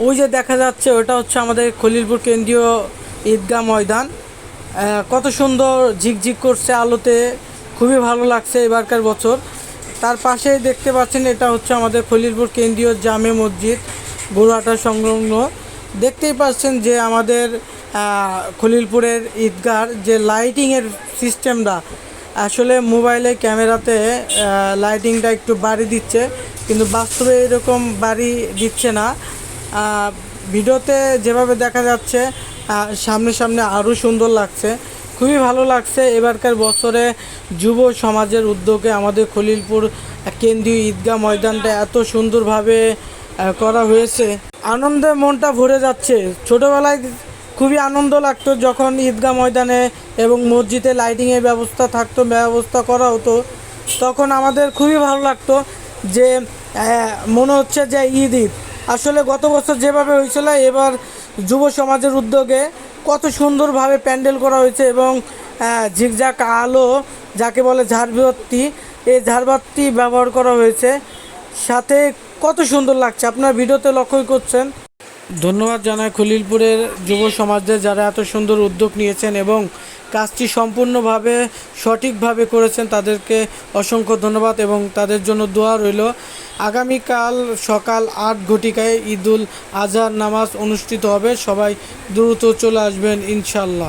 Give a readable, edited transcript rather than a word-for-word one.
ওই যে দেখা যাচ্ছে ওটা হচ্ছে আমাদের খলিলপুর কেন্দ্রীয় ঈদগাহ ময়দান। কত সুন্দর ঝিকঝিক করছে আলোতে, খুবই ভালো লাগছে এবারকার বছর। তার পাশেই দেখতে পাচ্ছেন এটা হচ্ছে আমাদের খলিলপুর কেন্দ্রীয় জামে মসজিদ, গরুহাটা সংলগ্ন। দেখতেই পাচ্ছেন যে আমাদের খলিলপুরের ঈদগাহর যে লাইটিংয়ের সিস্টেমটা, আসলে মোবাইলে ক্যামেরাতে লাইটিংটা একটু বাড়ি দিচ্ছে, কিন্তু বাস্তবে এরকম বাড়ি দিচ্ছে না। ভিডিওতে যেভাবে দেখা যাচ্ছে সামনে সামনে আরও সুন্দর লাগছে, খুবই ভালো লাগছে। এবারকার বছরে যুব সমাজের উদ্যোগে আমাদের খলিলপুর কেন্দ্রীয় ঈদগাহ ময়দানটা এত সুন্দরভাবে করা হয়েছে, আনন্দে মনটা ভরে যাচ্ছে। ছোটোবেলায় খুবই আনন্দ লাগতো যখন ঈদগাহ ময়দানে এবং মসজিদে লাইটিংয়ের ব্যবস্থা করা হতো, তখন আমাদের খুবই ভালো লাগতো যে মনে হচ্ছে যে ঈদ ঈদ। আসলে গত বছর যেভাবে হয়েছিল, এবার যুব সমাজের উদ্যোগে কত সুন্দরভাবে প্যান্ডেল করা হয়েছে এবং ঝিকঝাক আলো, যাকে বলে ঝাড়বাতি, এই ঝাড়বাতি ব্যবহার করা হয়েছে, সাথে কত সুন্দর লাগছে, আপনার ভিডিওতে লক্ষ্য করছেন। ধন্যবাদ জানাই খলিলপুরের যুব সমাজদের, যারা এত সুন্দর উদ্যোগ নিয়েছেন এবং কাজটি সম্পূর্ণভাবে সঠিকভাবে করেছেন, তাদেরকে অসংখ্য ধন্যবাদ এবং তাদের জন্য দোয়া রইল। আগামীকাল সকাল 8 ঘটিকায় ঈদুল আজহার নামাজ অনুষ্ঠিত হবে, সবাই দ্রুত চলে আসবেন ইনশাল্লাহ।